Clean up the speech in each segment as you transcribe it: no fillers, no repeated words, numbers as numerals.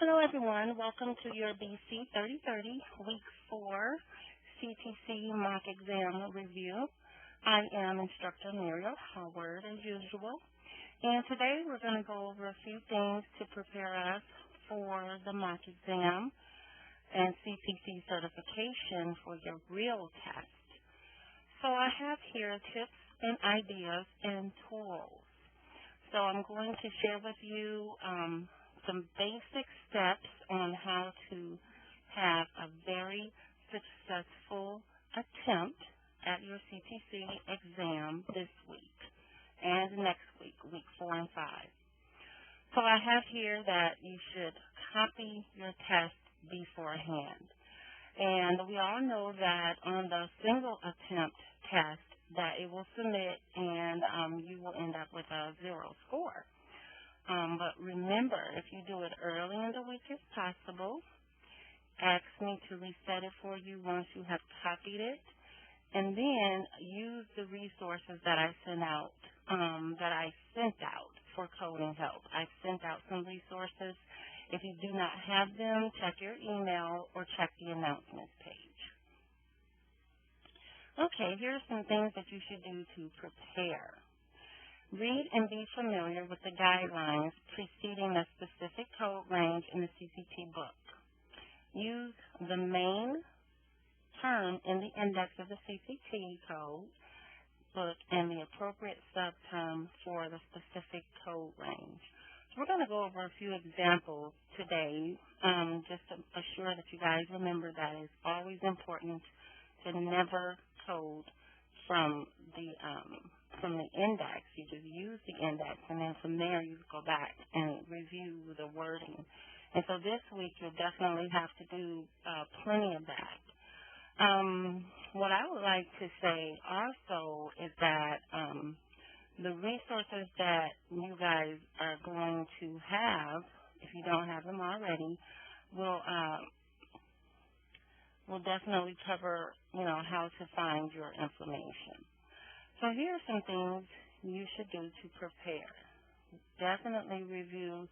Hello, everyone. Welcome to your BC3030 Week 4 CTC mock exam review. I am Instructor Muriel Howard, as usual. And today we're going to go over a few things to prepare us for the mock exam and CTC certification for your real test. So I have here tips and ideas and tools. So I'm going to share with you some basic steps on how to have a very successful attempt at your CTC exam this week and next week, week 4 and 5. So I have here that you should copy your test beforehand. And we all know that on the single attempt test that it will submit and you will end up with a 0 score. But remember, if you do it early in the week as possible, ask me to reset it for you once you have copied it, and then use the resources that I sent out, for coding help. I sent out some resources. If you do not have them, check your email or check the announcements page. Okay, here are some things that you should do to prepare. Read and be familiar with the guidelines preceding the specific code range in the CCT book. Use the main term in the index of the CCT code book and the appropriate subterm for the specific code range. So we're going to go over a few examples today, just to assure that you guys remember that it's always important to never code from the index. You just use the index, and then from there you go back and review the wording. And so this week you'll definitely have to do plenty of that. What I would like to say also is that the resources that you guys are going to have, if you don't have them already, will definitely cover, how to find your information. So here are some things you should do to prepare. Definitely review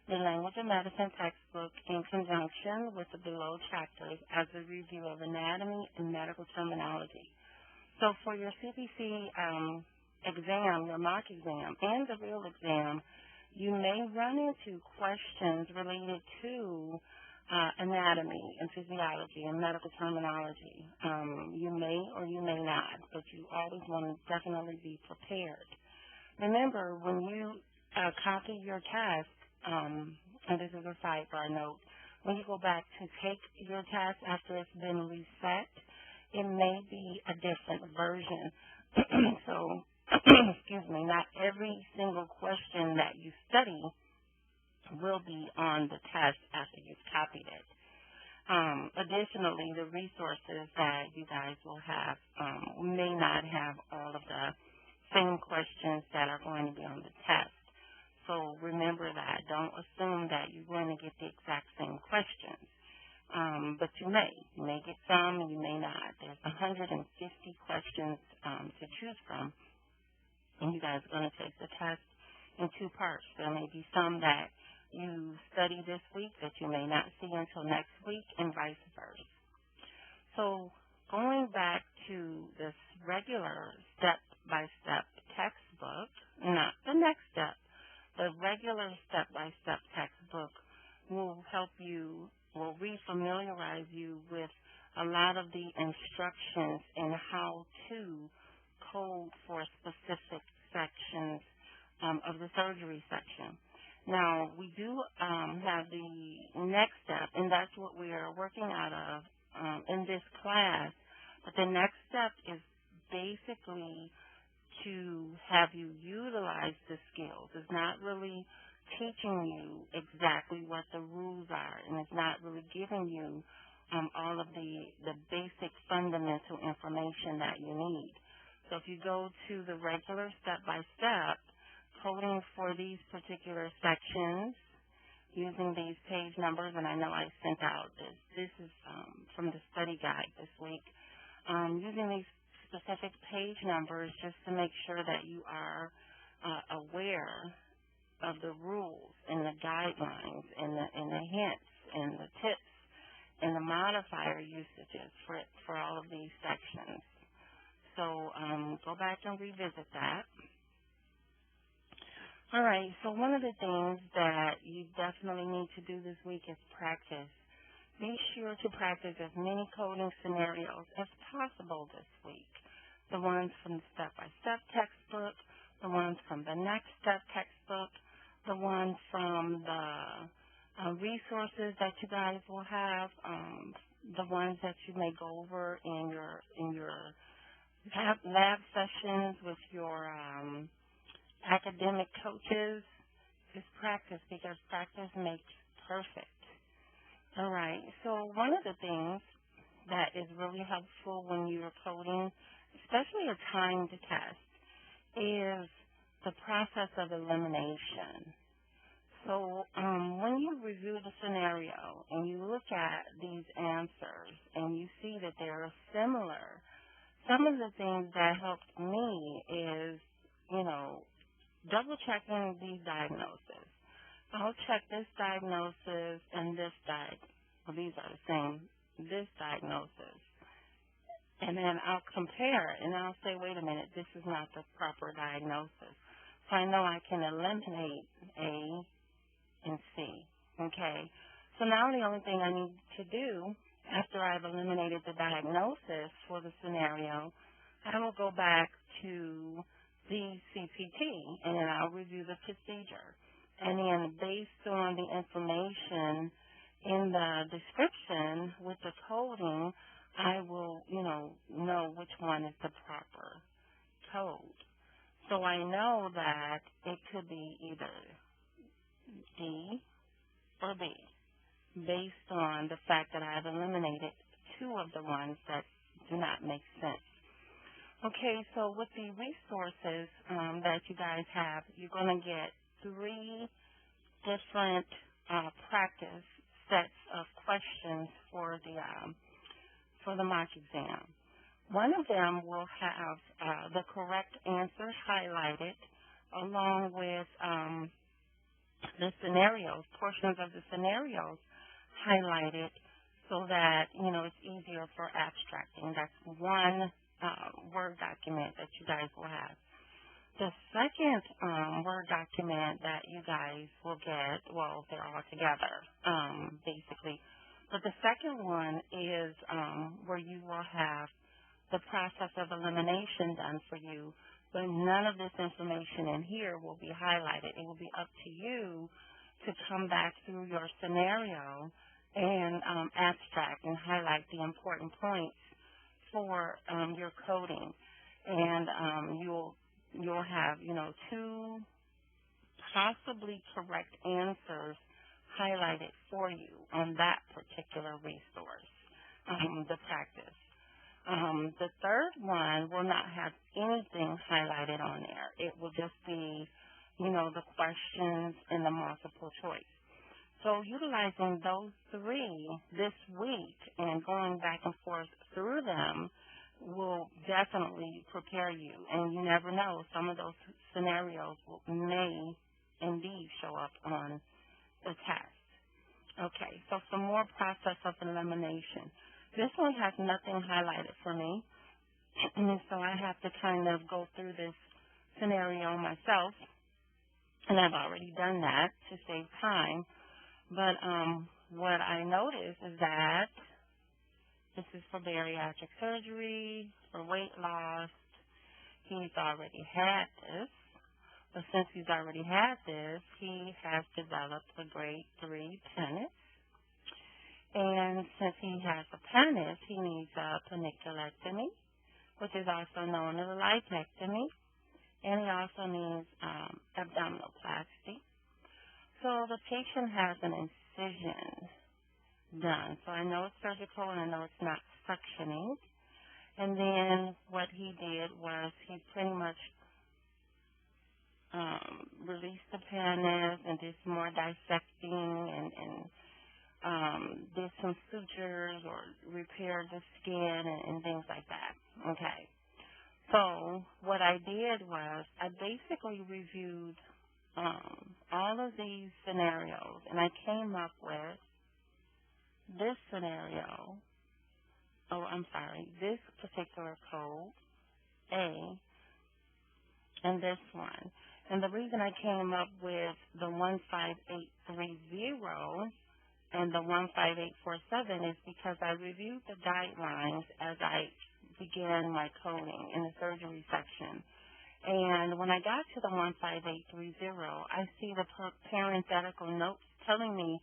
the Language of Medicine textbook in conjunction with the below chapters as a review of anatomy and medical terminology. So for your CPC exam, your mock exam, and the real exam, you may run into questions related to anatomy and physiology and medical terminology. You may or you may not, but you always want to definitely be prepared. Remember, when you copy your test, and this is a sidebar note, when you go back to take your test after it's been reset, it may be a different version. So, excuse me, not every single question that you study will be on the test after you've copied it. Additionally, the resources that you guys will have may not have all of the same questions that are going to be on the test. So remember that. Don't assume that you're going to get the exact same questions. But you may. You may get some and you may not. There's 150 questions to choose from, and you guys are going to take the test in 2 parts. There may be some that you study this week that you may not see until next week, and vice versa. So going back to this regular step-by-step textbook, not the next step, the regular step-by-step textbook will help you, will refamiliarize you with a lot of the instructions and how to code for specific sections of the surgery section. Now, we do have the next step, and that's what we are working out of in this class. But the next step is basically to have you utilize the skills. It's not really teaching you exactly what the rules are, and it's not really giving you all of the basic fundamental information that you need. So if you go to the regular step-by-step, coding for these particular sections using these page numbers, and I know I sent out this is from the study guide this week, using these specific page numbers just to make sure that you are aware the rules and the guidelines and the hints and the tips and the modifier usages for all of these sections. So go back and revisit that. All right, so one of the things that you definitely need to do this week is practice. Be sure to practice as many coding scenarios as possible this week. The ones from the step-by-step textbook, the ones from the next step textbook, the ones from the resources that you guys will have, the ones that you may go over in your lab sessions with your academic coaches. Just practice, because practice makes perfect. All right, so one of the things that is really helpful when you're coding, especially a timed test, is the process of elimination. So when you review the scenario and you look at these answers and you see that they are similar, some of the things that helped me is, double checking these diagnoses. I'll check this diagnosis and this these are the same, this diagnosis. And then I'll compare and I'll say, wait a minute, this is not the proper diagnosis. So I know I can eliminate A and C, okay? So now the only thing I need to do after I've eliminated the diagnosis for the scenario, I will go back to the CPT and then I'll review the procedure. And then based on the information in the description with the coding, I will, know which one is the proper code. So I know that it could be either D or B based on the fact that I've eliminated two of the ones that do not make sense. Okay, so with the resources that you guys have, you're going to get 3 different practice sets of questions for the mock exam. One of them will have the correct answers highlighted along with the scenarios, portions of the scenarios highlighted so that, it's easier for abstracting. That's one Word document that you guys will have. The second Word document that you guys will get, well, they're all together, basically. But the second one is where you will have the process of elimination done for you, but none of this information in here will be highlighted. It will be up to you to come back through your scenario and abstract and highlight the important points for your coding. And you'll have, 2 possibly correct answers highlighted for you on that particular resource, the practice. The third one will not have anything highlighted on there. It will just be, the questions and the multiple choice. So utilizing those 3 this week and going back and forth through them will definitely prepare you. And you never know, some of those scenarios may indeed show up on the test. Okay, so some more process of elimination. This one has nothing highlighted for me, so I have to kind of go through this scenario myself, and I've already done that to save time. But what I noticed is that this is for bariatric surgery, for weight loss. He's already had this. But since he's already had this, he has developed a grade 3 pennus. And since he has a pennus, he needs a paniculectomy, which is also known as a lipectomy. And he also needs abdominoplasty. So the patient has an incision done. So I know it's surgical and I know it's not suctioning. And then what he did was he pretty much released the pannus and did some more dissecting and did some sutures or repaired the skin and things like that. Okay. So what I did was I basically reviewed all of these scenarios, and I came up with this scenario, this particular code, A, and this one. And the reason I came up with the 15830 and the 15847 is because I reviewed the guidelines as I began my coding in the surgery section. And when I got to the 15830, I see the parenthetical notes telling me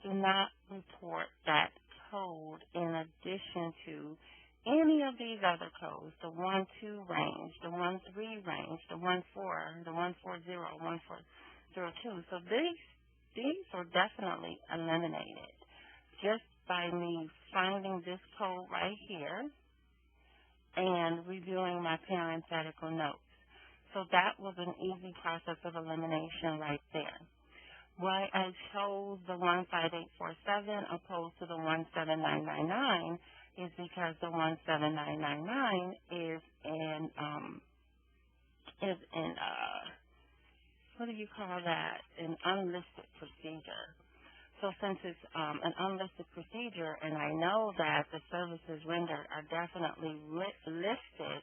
do not report that code in addition to any of these other codes, the 1-2 range, the 1-3 range, the 1-4, the 140, 1402. So these are definitely eliminated just by me finding this code right here and reviewing my parenthetical notes. So that was an easy process of elimination right there. Why I chose the 15847 opposed to the 17999 is because the 17999 is in what do you call that? An unlisted procedure. So since it's an unlisted procedure, and I know that the services rendered are definitely listed,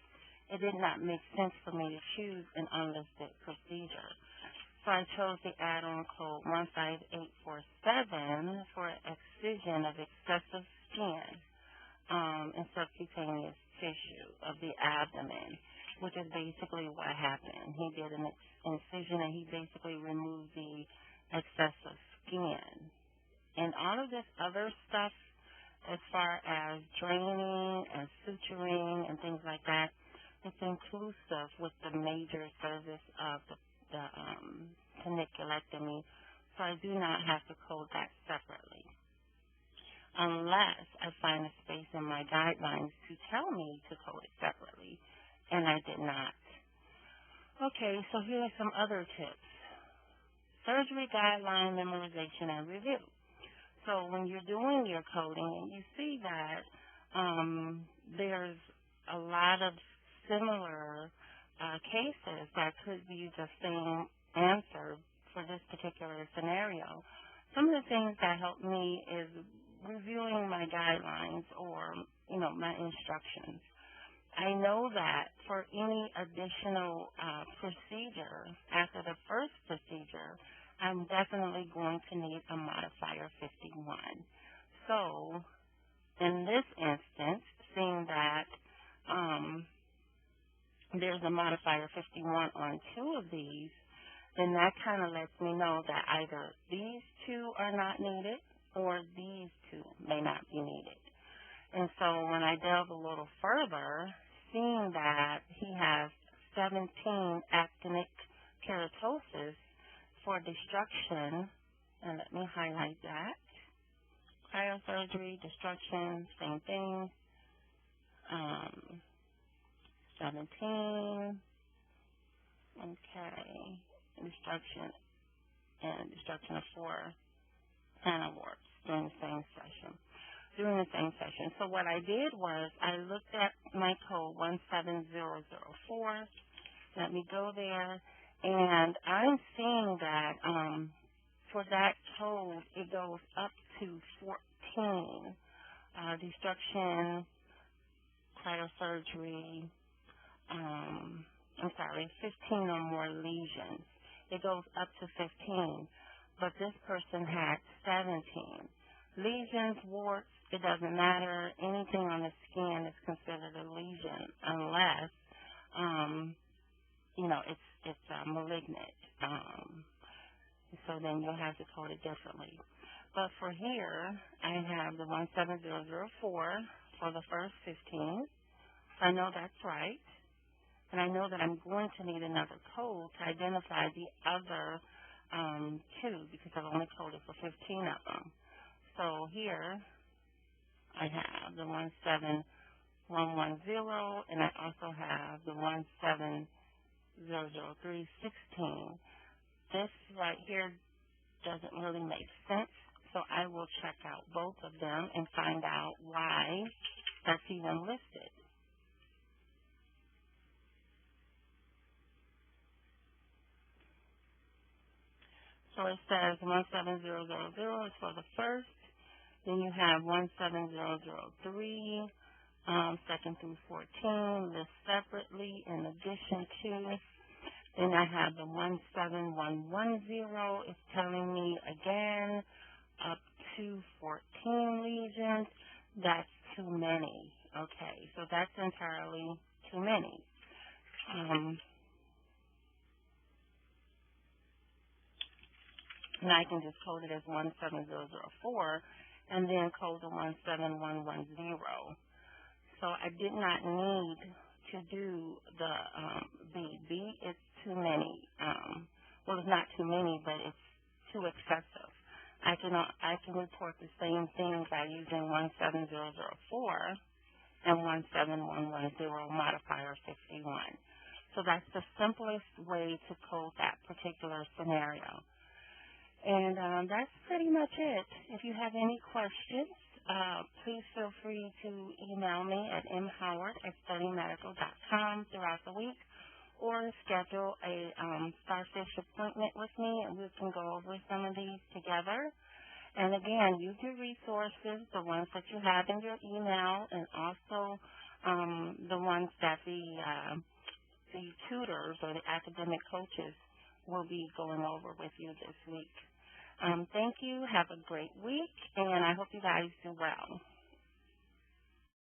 it did not make sense for me to choose an unlisted procedure. So I chose the add-on code 15847 for excision of excessive skin and subcutaneous tissue of the abdomen, which is basically what happened. He did an incision and he basically removed the excessive skin. And all of this other stuff as far as draining and suturing and things like that, it's inclusive with the major service of the caniculectomy, so I do not have to code that separately unless I find a space in my guidelines to tell me to code it separately, and I did not. Okay, so here are some other tips. Surgery guideline memorization and review. So when you're doing your coding and you see that there's a lot of similar cases that could be the same answer for this particular scenario, some of the things that help me is reviewing my guidelines or, my instructions. I know that for any additional procedure after the first procedure, I'm definitely going to need a modifier 51. So in this instance, seeing that there's a modifier 51 on two of these, then that kind of lets me know that either these two are not needed or these two may not be needed. And so when I delve a little further, seeing that he has 17 actinic keratosis for destruction, and let me highlight that. Cryosurgery, destruction, same thing. 17. Okay. Destruction of 4 nanowarts during the same session. So what I did was I looked at my code 17004. Let me go there, and I'm seeing that for that code it goes up to 14. Destruction, cryosurgery, 15 or more lesions. It goes up to 15, but this person had 17. Lesions, warts, it doesn't matter. Anything on the skin is considered a lesion unless, it's malignant. So then you'll have to code it differently. But for here, I have the 17004 for the first 15. I know that's right. And I know that I'm going to need another code to identify the other two because I've only coded for 15 of them. So here I have the 17110, and I also have the 1700316. This right here doesn't really make sense, so I will check out both of them and find out why that's even listed. So it says 17000 is for the first. Then you have 17003, second through 14, list separately in addition to. Then I have the 17110. It's telling me again up to 14 lesions. That's too many. Okay, so that's entirely too many. And I can just code it as 17004 and then code the 17110. So I did not need to do the B. It's too many. Well, it's not too many, but it's too excessive. I can report the same thing by using 17004 and 17110 modifier 61. So that's the simplest way to code that particular scenario. And that's pretty much it. If you have any questions, please feel free to email me at mhoward@studyMedical.com throughout the week, or schedule a Starfish appointment with me, and we can go over some of these together. And again, use your resources, the ones that you have in your email, and also the ones that the tutors or the academic coaches will be going over with you this week. Thank you. Have a great week, and I hope you guys do well.